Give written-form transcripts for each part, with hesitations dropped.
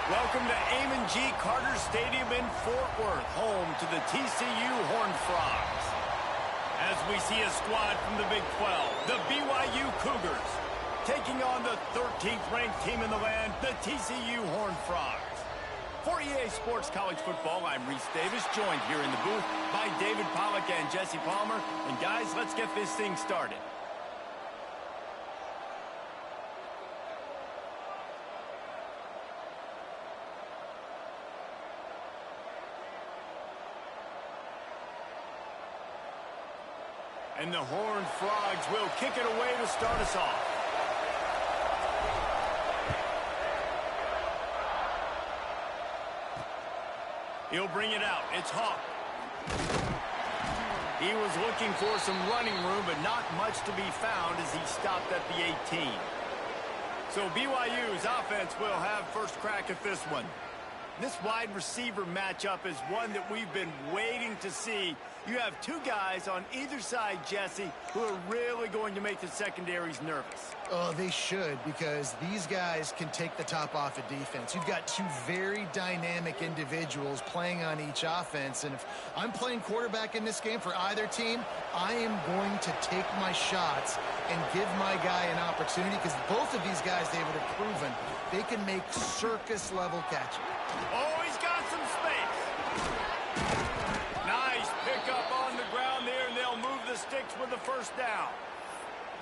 Welcome to NGNG Carter Stadium in Fort Worth, home to the TCU Horned Frogs. As we see a squad from the Big 12, the BYU Cougars, taking on the 13th ranked team in the land, the TCU Horned Frogs. For EA Sports College Football, I'm Reese Davis, joined here in the booth by David Pollack and Jesse Palmer. And guys, let's get this thing started. And the Horned Frogs will kick it away to start us off. He'll bring it out. It's Hawk. He was looking for some running room, but not much to be found as he stopped at the 18. So BYU's offense will have first crack at this one. This wide receiver matchup is one that we've been waiting to see. You have two guys on either side, Jesse, who are really going to make the secondaries nervous. Oh, they should, because these guys can take the top off of defense. You've got two very dynamic individuals playing on each offense, and if I'm playing quarterback in this game for either team, I am going to take my shots and give my guy an opportunity, because both of these guys, David, have proven they can make circus-level catches. Oh, he's got some space. Nice pickup on the ground there, and they'll move the sticks with the first down.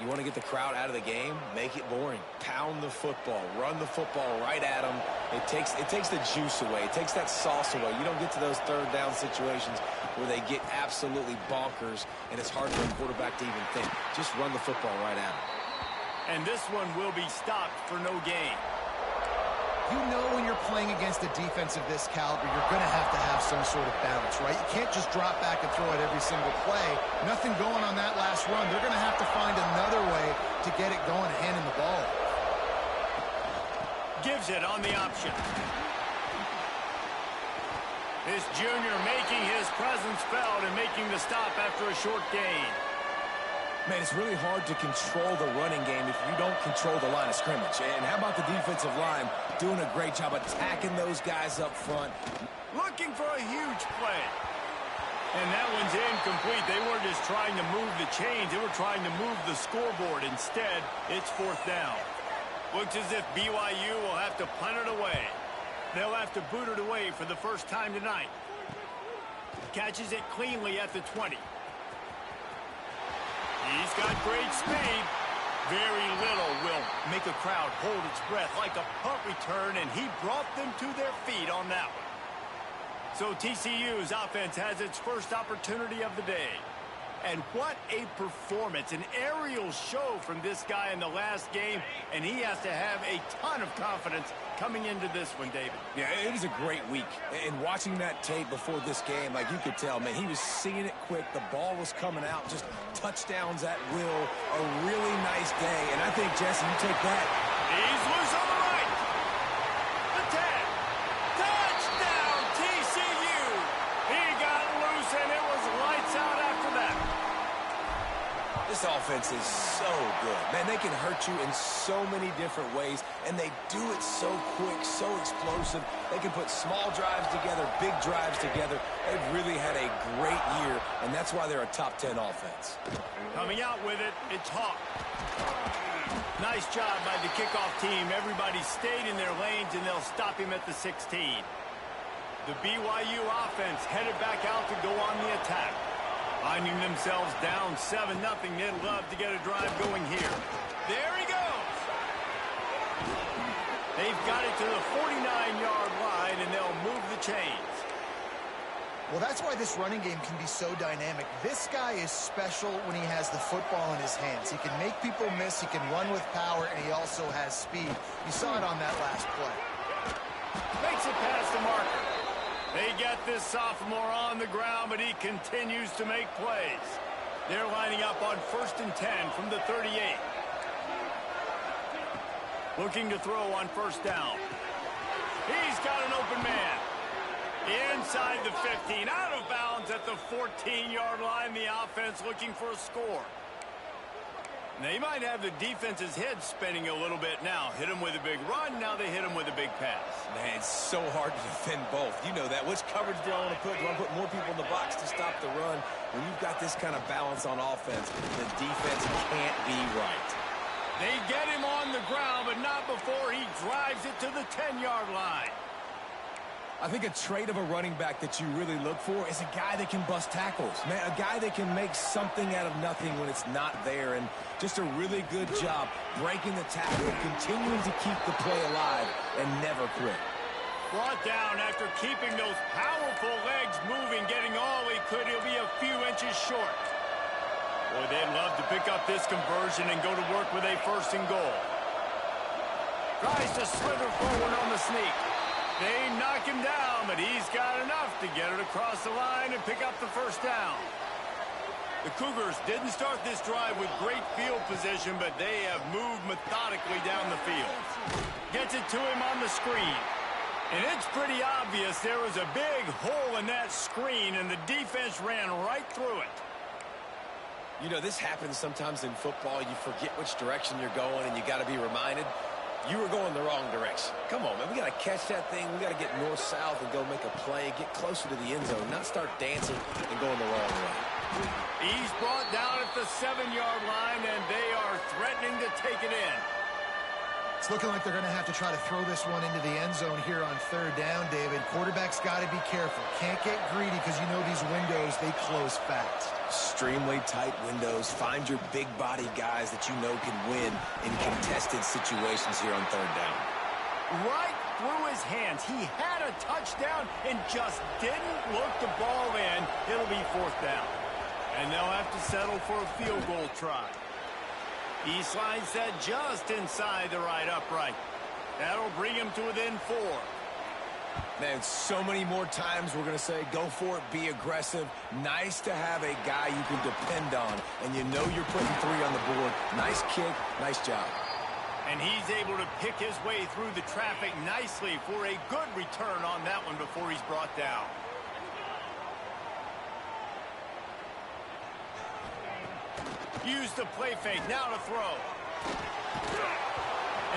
You want to get the crowd out of the game? Make it boring. Pound the football. Run the football right at them. It takes the juice away. It takes that sauce away. You don't get to those third down situations where they get absolutely bonkers, and it's hard for a quarterback to even think. Just run the football right at them. And this one will be stopped for no gain. You know when you're playing against a defense of this caliber, you're going to have some sort of balance, right? You can't just drop back and throw it every single play. Nothing going on that last run. They're going to have to find another way to get it going, handing the ball. Gives it on the option. This junior making his presence felt and making the stop after a short gain. Man, it's really hard to control the running game if you don't control the line of scrimmage. And how about the defensive line doing a great job attacking those guys up front? Looking for a huge play. And that one's incomplete. They weren't just trying to move the chains. They were trying to move the scoreboard. Instead, it's fourth down. Looks as if BYU will have to punt it away. They'll have to boot it away for the first time tonight. Catches it cleanly at the 20. He's got great speed. Very little will make a crowd hold its breath like a punt return, and he brought them to their feet on that one. So TCU's offense has its first opportunity of the day. And what a performance, an aerial show from this guy in the last game, and he has to have a ton of confidence coming into this one, David. Yeah, it was a great week. And watching that tape before this game, like you could tell, man, he was seeing it quick. The ball was coming out, just touchdowns at will. A really nice day. And I think, Jesse, you take that. He's loose on the right. The 10. Touchdown, TCU. He got loose, and it was lights out after that. This offense is so good. Man, they can hurt you in so many different ways, and they do it so quick, so explosive. They can put small drives together, big drives together. They've really had a great year, and that's why they're a top 10 offense. Coming out with it, it's Hawk. Nice job by the kickoff team. Everybody stayed in their lanes, and they'll stop him at the 16. The BYU offense headed back out to go on the attack. Finding themselves down 7-0, they'd love to get a drive going here. There he goes. They've got it to the 49-yard line, and they'll move the chains. Well, that's why this running game can be so dynamic. This guy is special when he has the football in his hands. He can make people miss, he can run with power, and he also has speed. You saw it on that last play. Makes it past the marker. They get this sophomore on the ground, but he continues to make plays. They're lining up on 1st and 10 from the 38. Looking to throw on first down. He's got an open man. Inside the 15, out of bounds at the 14-yard line. The offense looking for a score. They might have the defense's head spinning a little bit now. Hit them with a big run, now they hit them with a big pass. Man, it's so hard to defend both. You know that. Which coverage do I want to put? Do I want to put more people in the box to stop the run? When you've got this kind of balance on offense, the defense can't be right. They get him on the ground, but not before he drives it to the 10-yard line. I think a trait of a running back that you really look for is a guy that can bust tackles. Man, a guy that can make something out of nothing when it's not there. And just a really good job breaking the tackle, continuing to keep the play alive, and never quit. Brought down after keeping those powerful legs moving, getting all he could. He'll be a few inches short. Boy, they'd love to pick up this conversion and go to work with a 1st and goal. Tries to slither forward on the sneak. They knock him down, but he's got enough to get it across the line and pick up the 1st down. The Cougars didn't start this drive with great field position, but they have moved methodically down the field. Gets it to him on the screen. And it's pretty obvious there was a big hole in that screen, and the defense ran right through it. You know, this happens sometimes in football. You forget which direction you're going, and you got to be reminded. You were going the wrong direction. Come on, man. We got to catch that thing. We got to get north-south and go make a play, get closer to the end zone, not start dancing and going the wrong way. He's brought down at the 7-yard line, and they are threatening to take it in. It's looking like they're going to have to try to throw this one into the end zone here on 3rd down, David. Quarterback's got to be careful. Can't get greedy because you know these windows, they close fast. Extremely tight windows. Find your big-body guys that you know can win in contested situations here on 3rd down. Right through his hands. He had a touchdown and just didn't look the ball in. It'll be 4th down. And they'll have to settle for a field goal try. He slides that just inside the right upright. That'll bring him to within 4. Man, so many more times we're going to say, go for it, be aggressive. Nice to have a guy you can depend on, and you know you're putting 3 on the board. Nice kick, nice job. And he's able to pick his way through the traffic nicely for a good return on that one before he's brought down. Use the play fake, now to throw.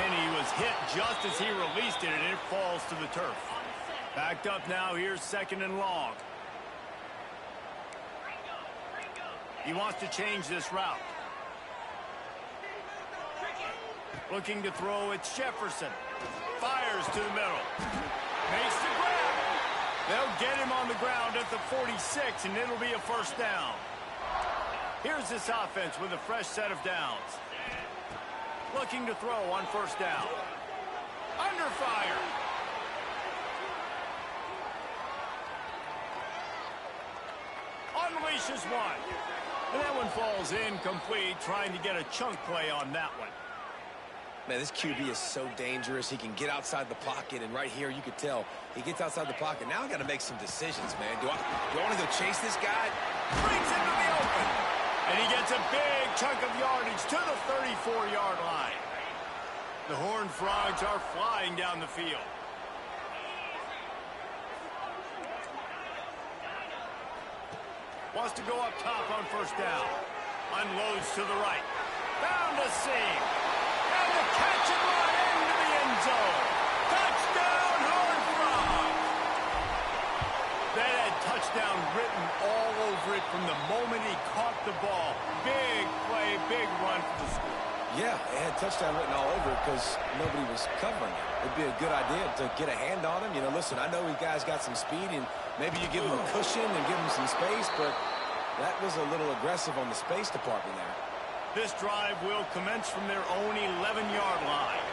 And he was hit just as he released it, and it falls to the turf. Backed up now, here's 2nd and long. He wants to change this route. Looking to throw, it's Jefferson. Fires to the middle. Makes the grab. They'll get him on the ground at the 46, and it'll be a 1st down. Here's this offense with a fresh set of downs. Looking to throw on 1st down. Under fire. Unleashes one. And that one falls incomplete, trying to get a chunk play on that one. Man, this QB is so dangerous. He can get outside the pocket, and right here you could tell he gets outside the pocket. Now I got to make some decisions, man. Do I want to go chase this guy? Brings him to the open. And he gets a big chunk of yardage to the 34-yard line. The Horned Frogs are flying down the field. Wants to go up top on 1st down. Unloads to the right. Found a seam. And the catch and run into the end zone. Touchdown, Horned Frogs. That had touchdown written all over it from the moment he caught the ball. Big play, big run for the score. Yeah, it had touchdown written all over it because nobody was covering it. It'd be a good idea to get a hand on him. You know, listen, I know you guys got some speed, and maybe you give him a cushion and give him some space, but that was a little aggressive on the space department there. This drive will commence from their own 11-yard line.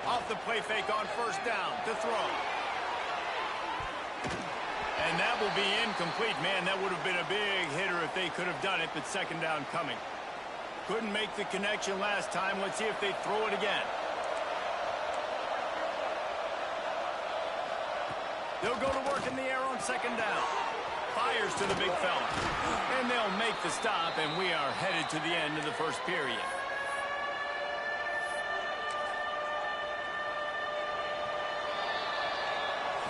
Off the play fake on 1st down to throw. And that will be incomplete. Man, that would have been a big hitter if they could have done it, but 2nd down coming. Couldn't make the connection last time. Let's see if they throw it again. They'll go to work in the air on 2nd down. Fires to the big fella. And they'll make the stop, and we are headed to the end of the 1st period.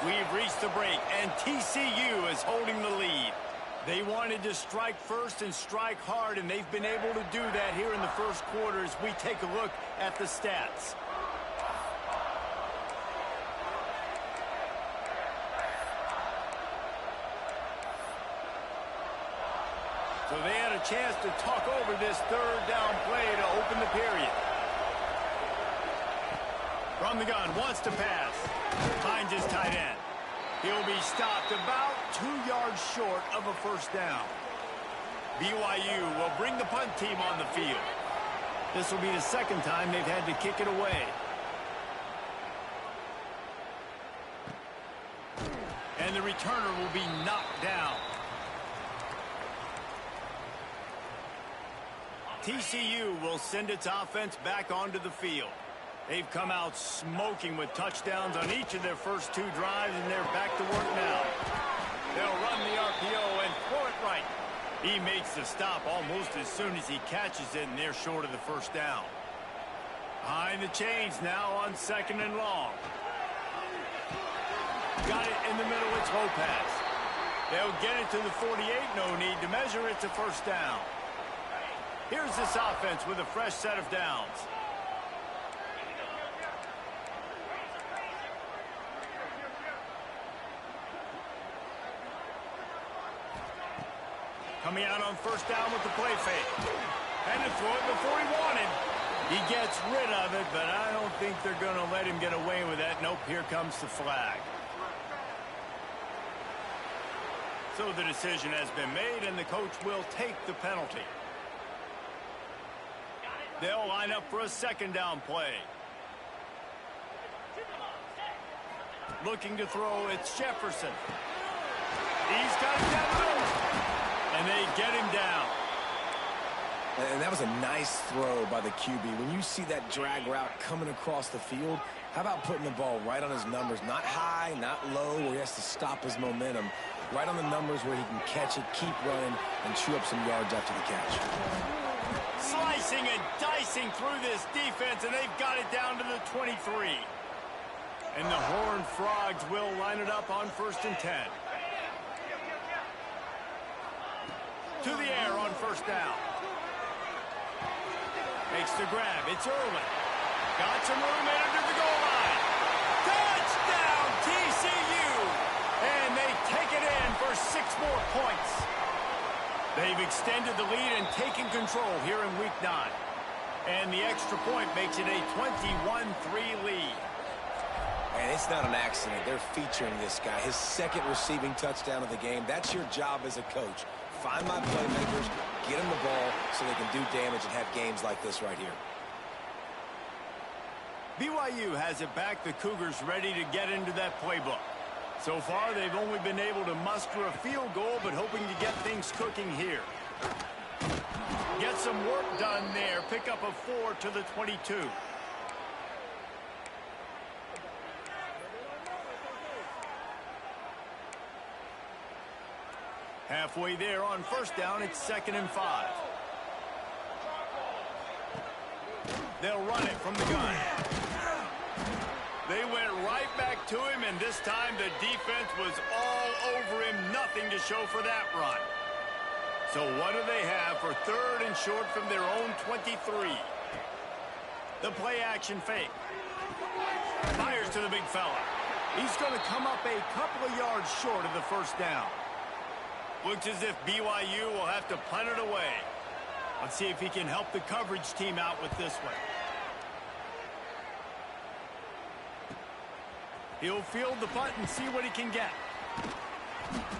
We've reached the break, and TCU is holding the lead. They wanted to strike first and strike hard, and they've been able to do that here in the first quarter as we take a look at the stats. So they had a chance to talk over this third down play to open the period. From the gun, wants to pass. Finds his tight end. He'll be stopped about 2 yards short of a first down. BYU will bring the punt team on the field. This will be the second time they've had to kick it away. And the returner will be knocked down. TCU will send its offense back onto the field. They've come out smoking with touchdowns on each of their first 2 drives, and they're back to work now. They'll run the RPO and throw it right. He makes the stop almost as soon as he catches it, and they're short of the first down. Behind the chains now on 2nd and long. Got it in the middle, it's Lopez. They'll get it to the 48, no need to measure, it's a first down. Here's this offense with a fresh set of downs. Coming out on first down with the play fake. And to throw it before he wanted. He gets rid of it, but I don't think they're going to let him get away with that. Nope, here comes the flag. So the decision has been made, and the coach will take the penalty. They'll line up for a 2nd down play. Looking to throw, it's Jefferson. He's got it down the middle. And they get him down. And that was a nice throw by the QB. When you see that drag route coming across the field, how about putting the ball right on his numbers? Not high, not low, where he has to stop his momentum. Right on the numbers where he can catch it, keep running, and chew up some yards after the catch. Slicing and dicing through this defense, and they've got it down to the 23. And the Horned Frogs will line it up on 1st and 10. To the air on first down. Makes the grab. It's early. Got some room under the goal line. Touchdown, TCU! And they take it in for 6 more points. They've extended the lead and taken control here in Week 9. And the extra point makes it a 21-3 lead. And it's not an accident. They're featuring this guy. His 2nd receiving touchdown of the game. That's your job as a coach. Find my playmakers, get them the ball so they can do damage and have games like this right here. BYU has it back. The Cougars ready to get into that playbook. So far, they've only been able to muster a field goal, but hoping to get things cooking here. Get some work done there. Pick up a 4 to the 22. Halfway there on first down, it's 2nd and 5. They'll run it from the gun. They went right back to him, and this time the defense was all over him. Nothing to show for that run. So what do they have for 3rd and short from their own 23? The play action fake. Fires to the big fella. He's going to come up a couple of yards short of the first down. Looks as if BYU will have to punt it away. Let's see if he can help the coverage team out with this one. He'll field the punt and see what he can get.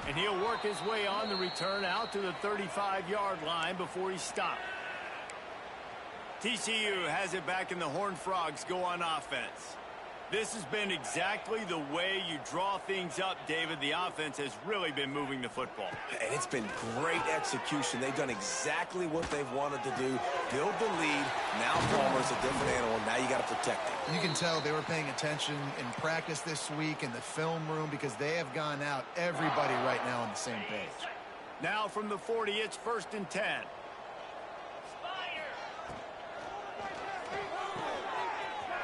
And he'll work his way on the return out to the 35-yard line before he's stopped. TCU has it back, and the Horned Frogs go on offense. This has been exactly the way you draw things up, David. The offense has really been moving the football. And it's been great execution. They've done exactly what they've wanted to do. Build the lead. Now Palmer's a different animal. Now you got to protect him. You can tell they were paying attention in practice this week in the film room because they have gone out, everybody right now on the same page. Now from the 40, it's 1st and 10.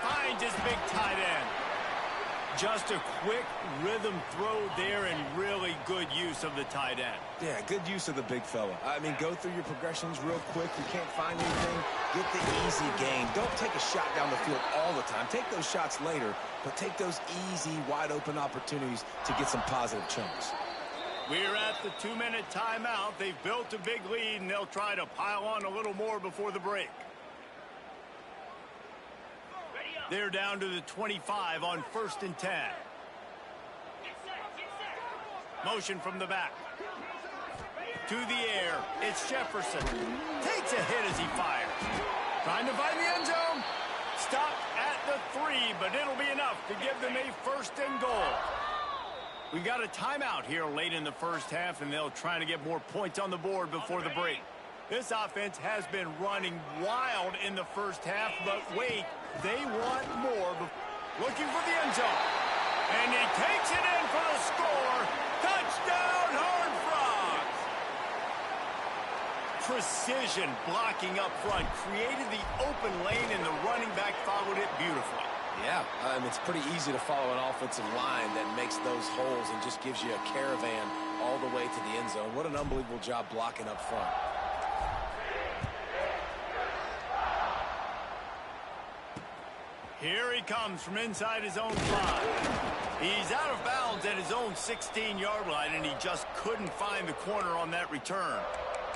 Finds his big tight end. Just a quick rhythm throw there and really good use of the tight end. Yeah, good use of the big fella. I mean, go through your progressions real quick. You can't find anything. Get the easy gain. Don't take a shot down the field all the time. Take those shots later, but take those easy, wide-open opportunities to get some positive chunks. We're at the 2-minute timeout. They've built a big lead, and they'll try to pile on a little more before the break. They're down to the 25 on 1st and 10. Motion from the back. To the air. It's Jefferson. Takes a hit as he fires. Trying to find the end zone. Stopped at the 3, but it'll be enough to give them a 1st and goal. We got a timeout here late in the first half, and they'll try to get more points on the board before the break. This offense has been running wild in the first half, but wait, they want more. Looking for the end zone. And he takes it in for the score. Touchdown, Horned Frogs! Precision blocking up front created the open lane, and the running back followed it beautifully. Yeah, it's pretty easy to follow an offensive line that makes those holes and just gives you a caravan all the way to the end zone. What an unbelievable job blocking up front. Here he comes from inside his own 5. He's out of bounds at his own 16-yard line, and he just couldn't find the corner on that return.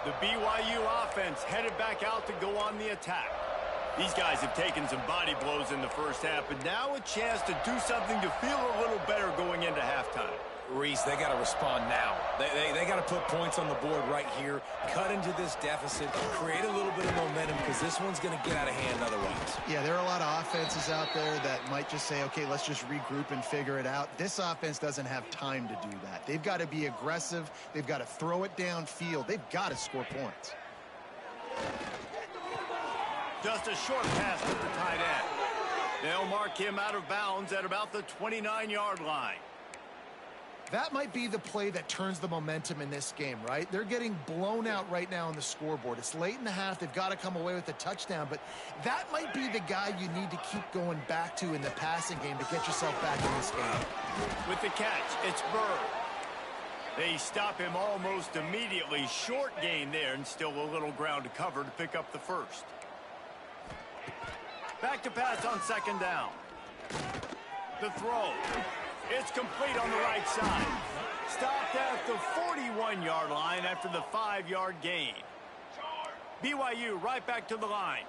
The BYU offense headed back out to go on the attack. These guys have taken some body blows in the first half, but now a chance to do something to feel a little better going into halftime. Reese, they got to respond now. They got to put points on the board right here, cut into this deficit, create a little bit of momentum, because this one's going to get out of hand otherwise. Yeah, there are a lot of offenses out there that might just say, okay, let's just regroup and figure it out. This offense doesn't have time to do that. They've got to be aggressive. They've got to throw it downfield. They've got to score points. Just a short pass to the tight end. They'll mark him out of bounds at about the 29-yard line. That might be the play that turns the momentum in this game, right? They're getting blown out right now on the scoreboard. It's late in the half. They've got to come away with a touchdown, but that might be the guy you need to keep going back to in the passing game to get yourself back in this game. With the catch, it's Bird. They stop him almost immediately. Short gain there, and still a little ground to cover to pick up the first. Back to pass on 2nd down. The throw. It's complete on the right side. Stopped at the 41-yard line after the 5-yard gain. BYU right back to the line.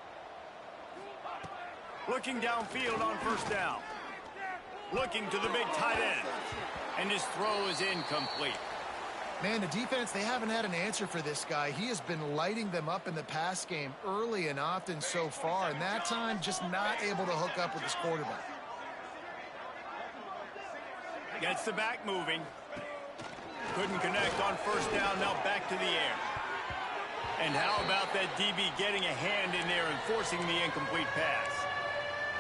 Looking downfield on 1st down. Looking to the big tight end. And his throw is incomplete. Man, the defense, they haven't had an answer for this guy. He has been lighting them up in the pass game early and often so far, and that time just not able to hook up with his quarterback. Gets the back moving. Couldn't connect on 1st down, now back to the air. And how about that DB getting a hand in there and forcing the incomplete pass?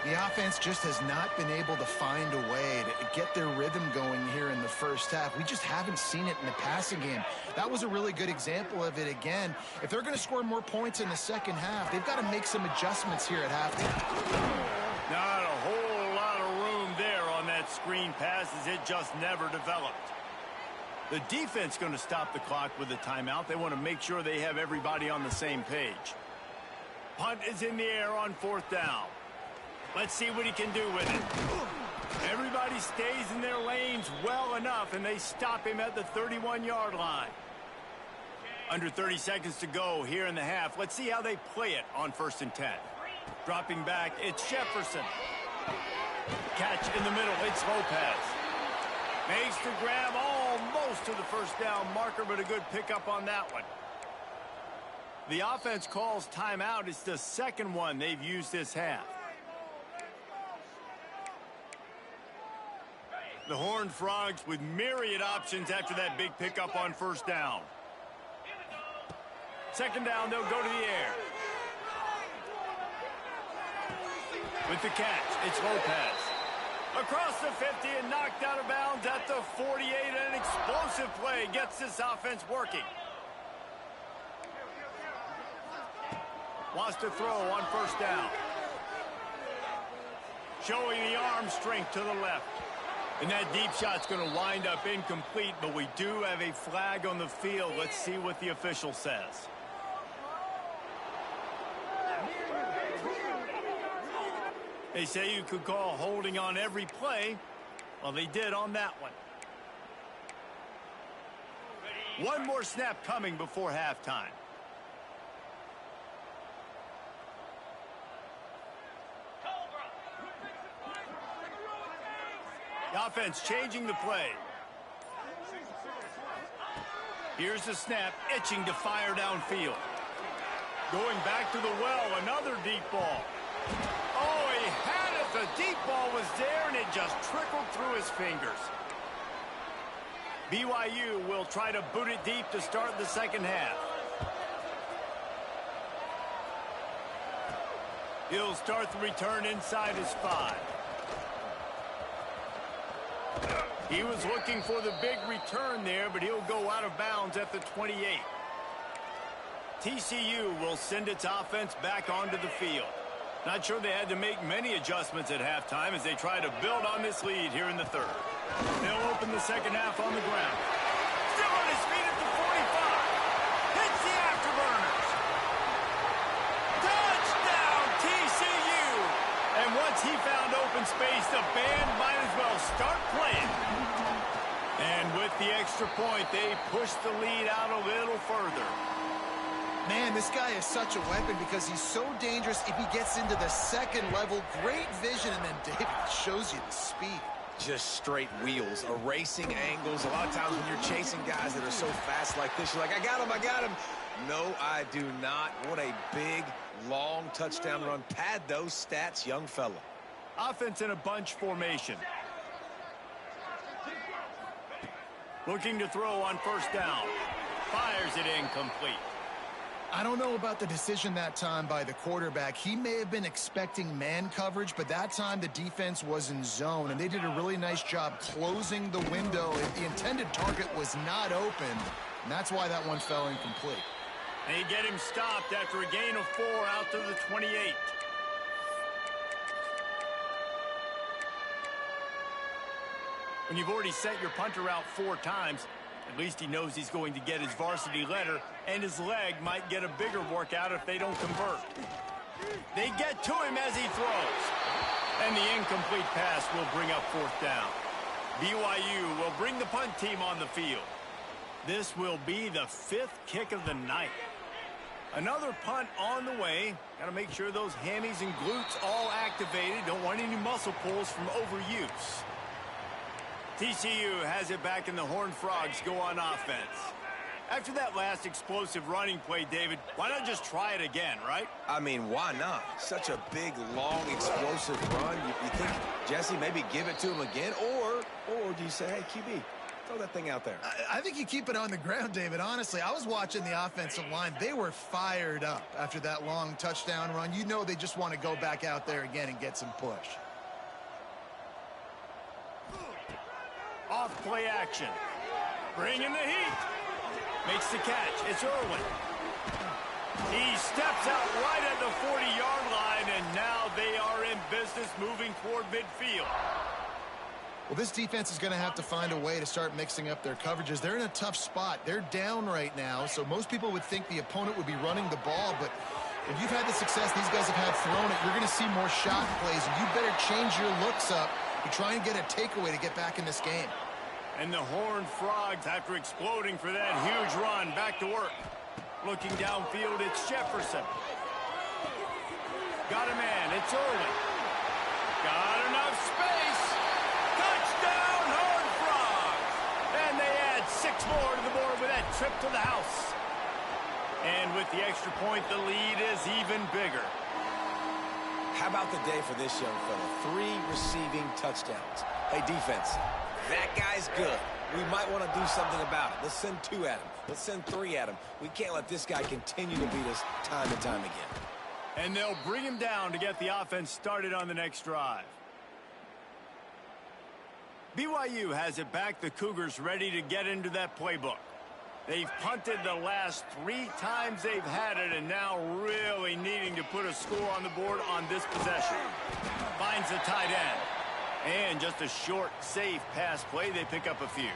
The offense just has not been able to find a way to get their rhythm going here in the first half. We just haven't seen it in the passing game. That was a really good example of it again. If they're going to score more points in the second half, they've got to make some adjustments here at halftime. Not a whole lot of room there on that screen pass, as it just never developed. The defense going to stop the clock with a timeout. They want to make sure they have everybody on the same page. Punt is in the air on 4th down. Let's see what he can do with it. Everybody stays in their lanes well enough, and they stop him at the 31-yard line. Under 30 seconds to go here in the half. Let's see how they play it on 1st and 10. Dropping back, it's Jefferson. Catch in the middle, it's Lopez. Makes the grab almost to the 1st down marker, but a good pickup on that one. The offense calls timeout. It's the second one they've used this half. The Horned Frogs with myriad options after that big pickup on 1st down. 2nd down, they'll go to the air. With the catch, it's Lopez. Across the 50 and knocked out of bounds at the 48. An explosive play gets this offense working. Wants to throw on 1st down. Showing the arm strength to the left. And that deep shot's going to wind up incomplete, but we do have a flag on the field. Let's see what the official says. They say you could call holding on every play. Well, they did on that one. One more snap coming before halftime. The offense changing the play. Here's the snap, itching to fire downfield. Going back to the well, another deep ball. Oh, he had it. The deep ball was there, and it just trickled through his fingers. BYU will try to boot it deep to start the second half. He'll start the return inside his 5. He was looking for the big return there, but he'll go out of bounds at the 28. TCU will send its offense back onto the field. Not sure they had to make many adjustments at halftime as they try to build on this lead here in the third. They'll open the second half on the ground. Still on his feet at the 45. Hits the afterburners. Touchdown, TCU! And once he found open space, the band might as well start playing. And with the extra point, they push the lead out a little further. Man, this guy is such a weapon because he's so dangerous if he gets into the second level. Great vision, and then David shows you the speed. Just straight wheels, erasing angles. A lot of times when you're chasing guys that are so fast like this, you're like, I got him, I got him. No, I do not. What a big, long touchdown run. Pad those stats, young fella. Offense in a bunch formation. Looking to throw on first down. Fires it incomplete. I don't know about the decision that time by the quarterback. He may have been expecting man coverage, but that time the defense was in zone, and they did a really nice job closing the window. The intended target was not open, and that's why that one fell incomplete. They get him stopped after a gain of 4 out to the 28. When you've already sent your punter out 4 times, at least he knows he's going to get his varsity letter, and his leg might get a bigger workout if they don't convert. They get to him as he throws. And the incomplete pass will bring up 4th down. BYU will bring the punt team on the field. This will be the 5th kick of the night. Another punt on the way. Got to make sure those hammies and glutes all activated. Don't want any muscle pulls from overuse. TCU has it back, and the Horned Frogs go on offense. After that last explosive running play, David, why not just try it again, right? I mean, why not? Such a big, long, explosive run. You think, Jesse, maybe give it to him again? Or do you say, hey, QB, throw that thing out there? I think you keep it on the ground, David. Honestly, I was watching the offensive line. They were fired up after that long touchdown run. You know they just want to go back out there again and get some push. Off play action. Bringing the heat. Makes the catch. It's Irwin. He steps out right at the 40-yard line, and now they are in business moving toward midfield. Well, this defense is going to have to find a way to start mixing up their coverages. They're in a tough spot. They're down right now, so most people would think the opponent would be running the ball, but if you've had the success these guys have had throwing it, you're going to see more shot plays, and you better change your looks up to try and get a takeaway to get back in this game. And the Horned Frogs, after exploding for that huge run, back to work. Looking downfield, it's Jefferson. Got a man, it's Irwin. Got enough space. Touchdown, Horned Frogs. And they add 6 more to the board with that trip to the house. And with the extra point, the lead is even bigger. How about the day for this young fella? 3 receiving touchdowns. Hey, defense, that guy's good. We might want to do something about it. Let's send 2 at him. Let's send 3 at him. We can't let this guy continue to beat us time and time again. And they'll bring him down to get the offense started on the next drive. BYU has it back. The Cougars ready to get into that playbook. They've punted the last 3 times they've had it, and now really needing to put a score on the board on this possession. Finds the tight end. And just a short, safe pass play. They pick up a few.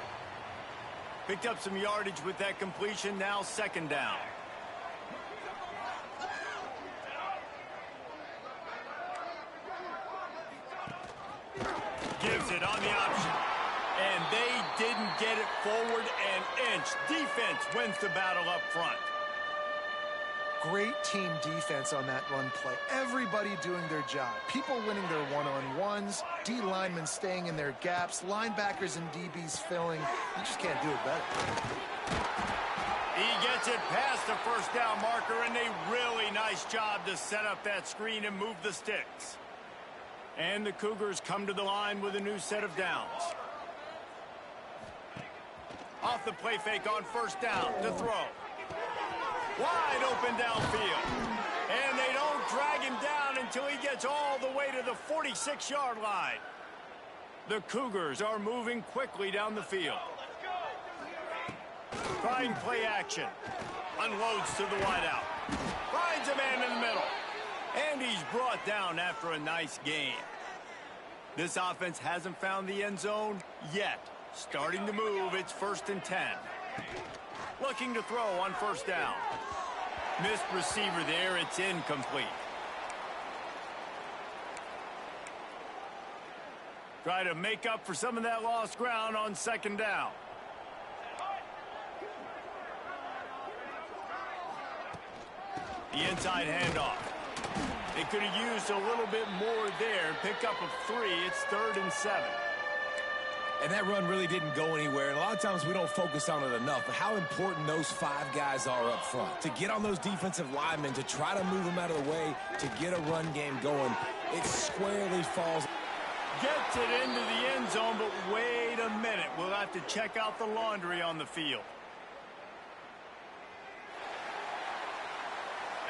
Picked up some yardage with that completion. Now 2nd down. Gives it on the option. And they didn't get it forward an inch. Defense wins the battle up front. Great team defense on that run play. Everybody doing their job. People winning their one-on-ones, D linemen staying in their gaps, linebackers and DBs filling. You just can't do it better. He gets it past the 1st down marker, and a really nice job to set up that screen and move the sticks. And the Cougars come to the line with a new set of downs. Off the play fake on 1st down to throw. Wide open downfield. And they don't drag him down until he gets all the way to the 46-yard line. The Cougars are moving quickly down the field. Trying play action. Unloads to the wideout. Finds a man in the middle. And he's brought down after a nice gain. This offense hasn't found the end zone yet. Starting to move, it's 1st and 10. Looking to throw on 1st down. Missed receiver there, it's incomplete. Try to make up for some of that lost ground on 2nd down. The inside handoff. They could have used a little bit more there. Pick up a 3. It's 3rd and 7. And that run really didn't go anywhere. And a lot of times we don't focus on it enough. But how important those 5 guys are up front. To get on those defensive linemen, to try to move them out of the way, to get a run game going. It squarely falls. Gets it into the end zone, but wait a minute. We'll have to check out the laundry on the field.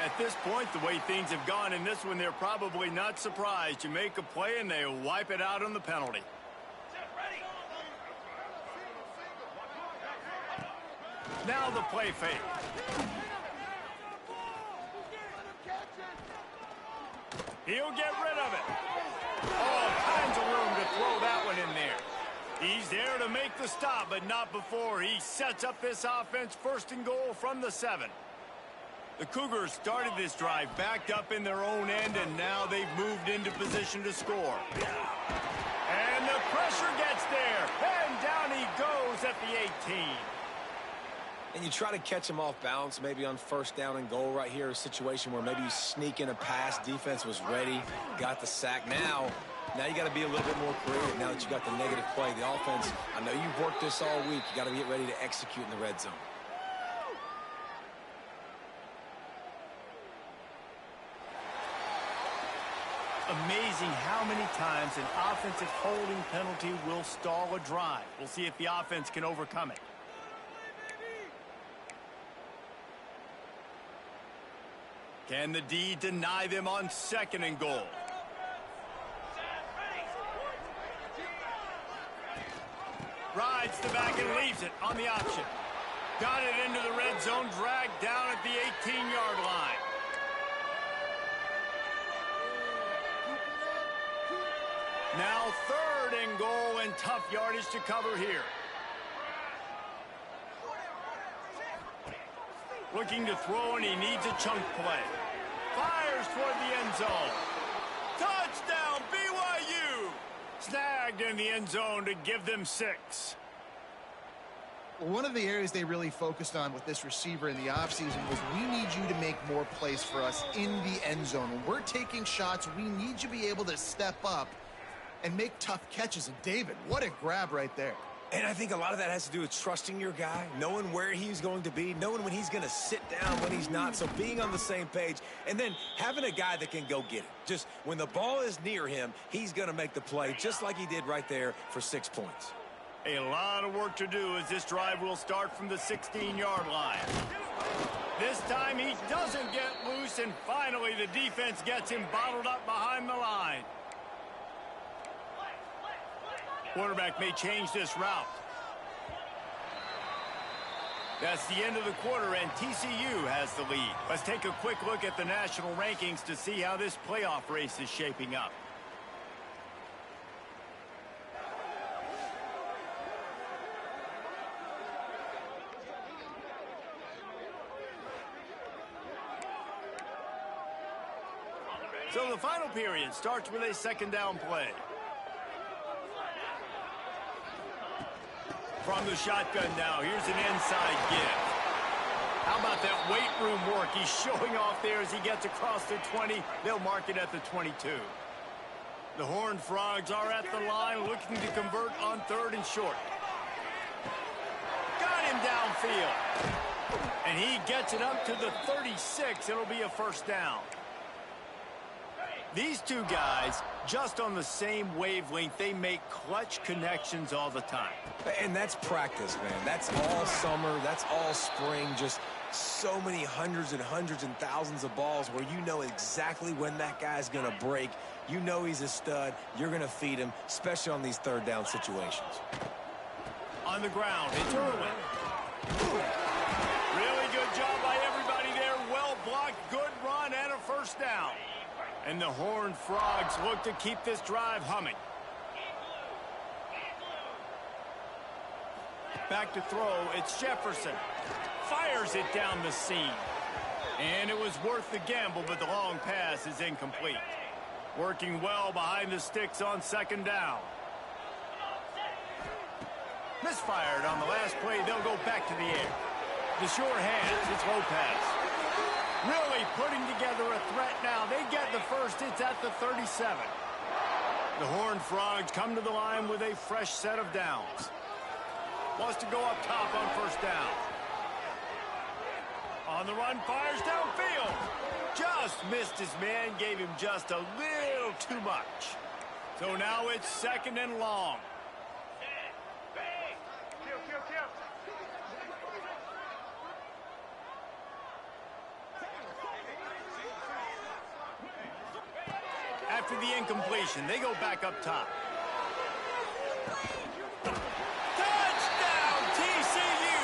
At this point, the way things have gone in this one, they're probably not surprised. You make a play and they wipe it out on the penalty. Now the play fake. He'll get rid of it. All kinds of room to throw that one in there. He's there to make the stop, but not before he sets up this offense 1st and goal from the 7. The Cougars started this drive backed up in their own end, and now they've moved into position to score. And the pressure gets there, and down he goes at the 18. And you try to catch him off balance, maybe on 1st down and goal right here, a situation where maybe you sneak in a pass, defense was ready, got the sack. Now you got to be a little bit more creative now that you got the negative play. The offense, I know you've worked this all week. You got to get ready to execute in the red zone. Amazing how many times an offensive holding penalty will stall a drive. We'll see if the offense can overcome it. Can the D deny them on 2nd and goal? Rides the back and leaves it on the option. Got it into the red zone, dragged down at the 18-yard line. Now 3rd and goal, and tough yardage to cover here. Looking to throw, and he needs a chunk play. Fires toward the end zone. Touchdown, BYU! Snagged in the end zone to give them 6. One of the areas they really focused on with this receiver in the offseason was we need you to make more plays for us in the end zone. When we're taking shots, we need you to be able to step up and make tough catches. And David, what a grab right there. And I think a lot of that has to do with trusting your guy, knowing where he's going to be, knowing when he's going to sit down, when he's not. So being on the same page, and then having a guy that can go get it. Just when the ball is near him, he's going to make the play, just like he did right there for 6 points. A lot of work to do as this drive will start from the 16-yard line. This time he doesn't get loose, and finally the defense gets him bottled up behind the line. Quarterback may change this route. That's the end of the quarter, and TCU has the lead. Let's take a quick look at the national rankings to see how this playoff race is shaping up. So the final period starts with a second down play. From the shotgun now, here's an inside give. How about that weight room work he's showing off there as he gets across the 20? They'll mark it at the 22. The Horned Frogs are at the line looking to convert on 3rd and short. Got him downfield. And he gets it up to the 36. It'll be a first down. These two guys, just on the same wavelength, they make clutch connections all the time. And that's practice, man. That's all summer. That's all spring. Just so many hundreds and thousands of balls where you know exactly when that guy's going to break. You know he's a stud. You're going to feed him, especially on these third down situations. On the ground, it's Irwin. Really good job by everybody there. Well blocked, good run, and a first down. And the Horned Frogs look to keep this drive humming. Back to throw, it's Jefferson. Fires it down the seam. And it was worth the gamble, but the long pass is incomplete. Working well behind the sticks on second down. Misfired on the last play. They'll go back to the air. The sure hands, it's Lopez. Really putting together a threat now. They get the first. It's at the 37. The Horned Frogs come to the line with a fresh set of downs. Wants to go up top on first down. On the run, fires downfield. Just missed his man, gave him just a little too much. So now it's 2nd and long. After the incompletion, they go back up top. Touchdown, TCU!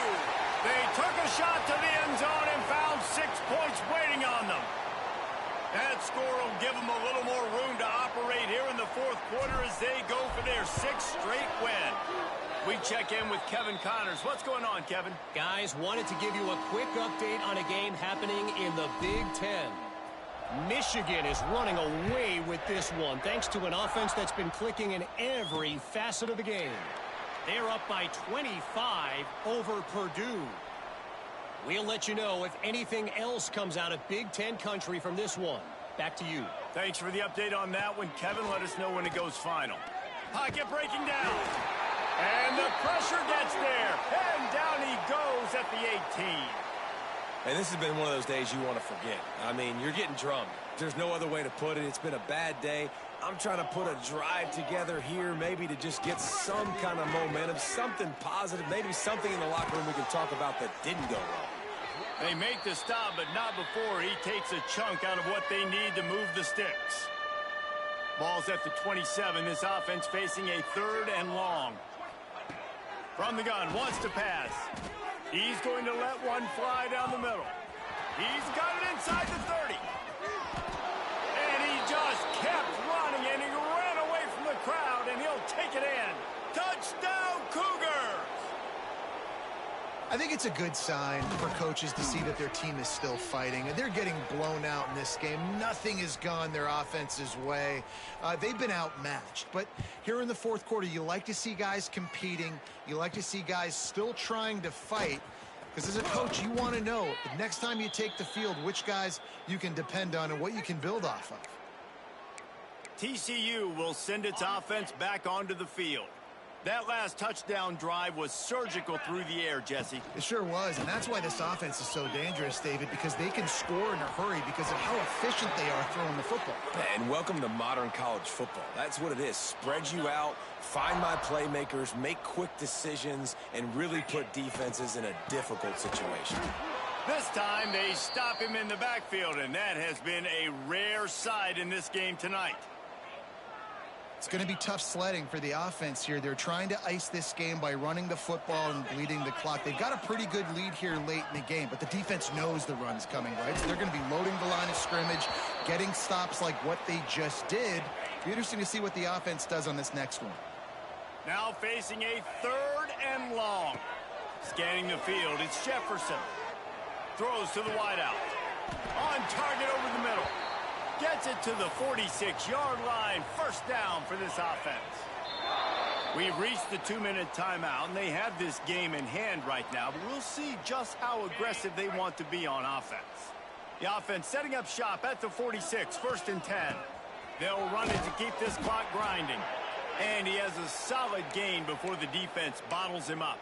They took a shot to the end zone and found 6 points waiting on them. That score will give them a little more room to operate here in the 4th quarter as they go for their 6th straight win. We check in with Kevin Connors. What's going on, Kevin? Guys, wanted to give you a quick update on a game happening in the Big Ten. Michigan is running away with this one, thanks to an offense that's been clicking in every facet of the game. They're up by 25 over Purdue. We'll let you know if anything else comes out of Big Ten country from this one. Back to you. Thanks for the update on that one, Kevin. Let us know when it goes final. Pocket breaking down. And the pressure gets there. And down he goes at the 18. And this has been one of those days you want to forget. I mean, you're getting drummed. There's no other way to put it. It's been a bad day. I'm trying to put a drive together here, maybe to just get some kind of momentum, something positive, maybe something in the locker room we can talk about that didn't go wrong. They make the stop, but not before he takes a chunk out of what they need to move the sticks. Ball's at the 27. This offense facing a 3rd and long. From the gun, wants to pass. He's going to let one fly down the middle. He's got it inside the 30. And he just kept running, and he ran away from the crowd, and he'll take it in. Touchdown, Cougars! I think it's a good sign for coaches to see that their team is still fighting. And they're getting blown out in this game. Nothing has gone their offense's way. They've been outmatched. But here in the 4th quarter, you like to see guys competing. You like to see guys still trying to fight. Because as a coach, you want to know the next time you take the field, which guys you can depend on and what you can build off of. TCU will send its offense back onto the field. That last touchdown drive was surgical through the air, Jesse. It sure was, and that's why this offense is so dangerous, David, because they can score in a hurry because of how efficient they are throwing the football. And welcome to modern college football. That's what it is. Spread you out, find my playmakers, make quick decisions, and really put defenses in a difficult situation. This time they stop him in the backfield, and that has been a rare sight in this game tonight. It's going to be tough sledding for the offense here. They're trying to ice this game by running the football and bleeding the clock. They've got a pretty good lead here late in the game, but the defense knows the run's coming, right? So they're going to be loading the line of scrimmage, getting stops like what they just did. It'll be interesting to see what the offense does on this next one. Now facing a 3rd and long. Scanning the field, it's Jefferson. Throws to the wideout. On target over the middle. Gets it to the 46-yard line. First down for this offense. We've reached the 2-minute timeout, and they have this game in hand right now, but we'll see just how aggressive they want to be on offense. The offense setting up shop at the 46, 1st and 10. They'll run it to keep this clock grinding. And he has a solid gain before the defense bottles him up.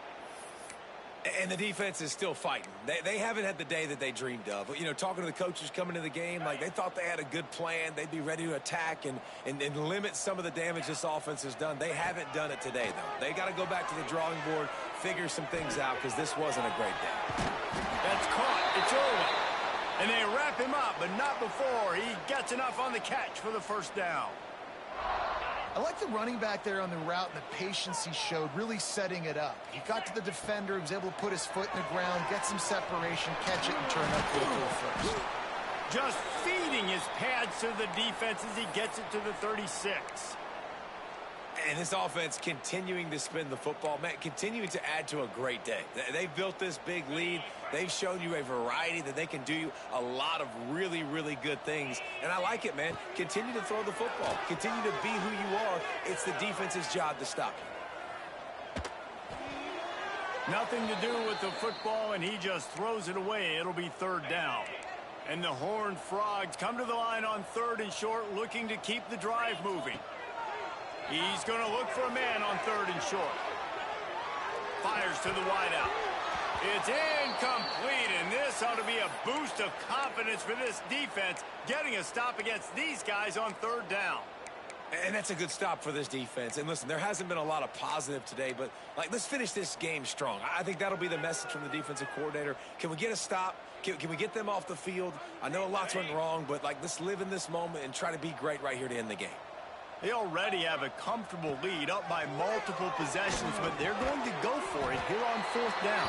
And the defense is still fighting. They haven't had the day that they dreamed of. You know, talking to the coaches coming into the game, like they thought they had a good plan. They'd be ready to attack and limit some of the damage this offense has done. They haven't done it today, though. They got to go back to the drawing board, figure some things out, because this wasn't a great day. That's caught. It's Irwin. And they wrap him up, but not before he gets enough on the catch for the first down. I like the running back there on the route and the patience he showed, really setting it up. He got to the defender, he was able to put his foot in the ground, get some separation, catch it, and turn up for a first. Just feeding his pads to the defense as he gets it to the 36. And this offense continuing to spin the football, man, continuing to add to a great day. They've built this big lead. They've shown you a variety that they can do a lot of really, really good things. And I like it, man. Continue to throw the football. Continue to be who you are. It's the defense's job to stop you. Nothing to do with the football, and he just throws it away. It'll be 3rd down. And the Horned Frogs come to the line on 3rd and short, looking to keep the drive moving. He's going to look for a man on 3rd and short. Fires to the wideout. It's incomplete, and this ought to be a boost of confidence for this defense, getting a stop against these guys on 3rd down. And that's a good stop for this defense. And listen, there hasn't been a lot of positive today, but let's finish this game strong. I think that'll be the message from the defensive coordinator. Can we get a stop? Can we get them off the field? I know lots went wrong, but let's live in this moment and try to be great right here to end the game. They already have a comfortable lead up by multiple possessions, but they're going to go for it here on 4th down.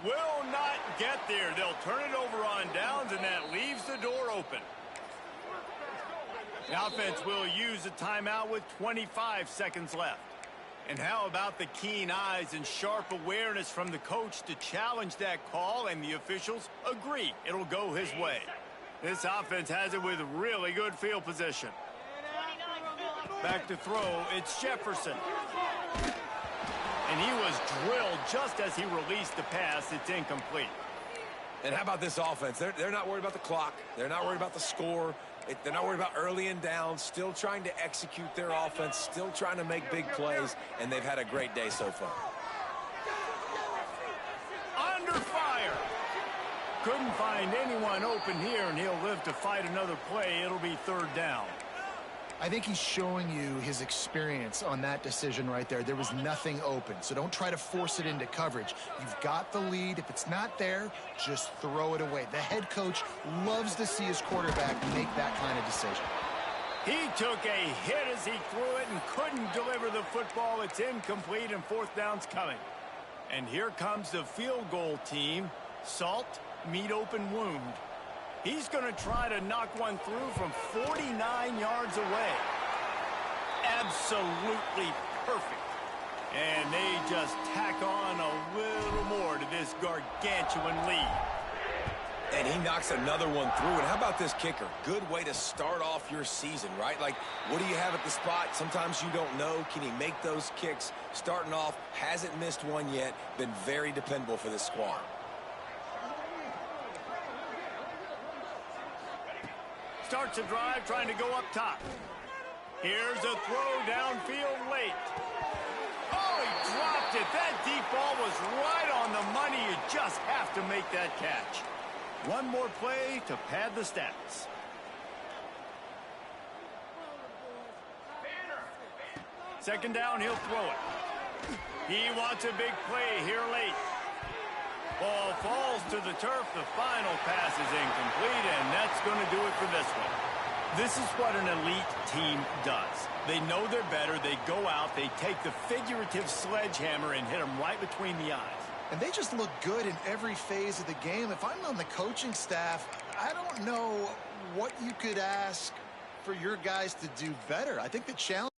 Will not get there. They'll turn it over on downs, and that leaves the door open. The offense will use a timeout with 25 seconds left. And how about the keen eyes and sharp awareness from the coach to challenge that call, and the officials agree it'll go his way. This offense has it with really good field position. Back to throw, it's Jefferson. And he was drilled just as he released the pass. It's incomplete. And how about this offense? They're not worried about the clock. They're not worried about the score. They're not worried about early and down. Still trying to execute their offense. Still trying to make big plays. And they've had a great day so far. Under fire. Couldn't find anyone open here, and he'll live to fight another play. It'll be 3rd down. I think he's showing you his experience on that decision right there. There was nothing open, so don't try to force it into coverage. You've got the lead. If it's not there, just throw it away. The head coach loves to see his quarterback make that kind of decision. He took a hit as he threw it and couldn't deliver the football. It's incomplete, and 4th down's coming. And here comes the field goal team. Salt, meet open wound. He's going to try to knock one through from 49 yards away. Absolutely perfect. And they just tack on a little more to this gargantuan lead. And he knocks another one through. And how about this kicker? Good way to start off your season, right? Like, what do you have at the spot? Sometimes you don't know. Can he make those kicks? Starting off, hasn't missed one yet. Been very dependable for this squad. Starts a drive trying to go up top. Here's a throw downfield late. Oh, he dropped it. That deep ball was right on the money. You just have to make that catch. One more play to pad the stats. Second down, he'll throw it. He wants a big play here late. Ball falls to the turf. The final pass is incomplete, and that's going to do it for this one. This is what an elite team does. They know they're better. They go out. They take the figurative sledgehammer and hit them right between the eyes. And they just look good in every phase of the game. If I'm on the coaching staff, I don't know what you could ask for your guys to do better. I think the challenge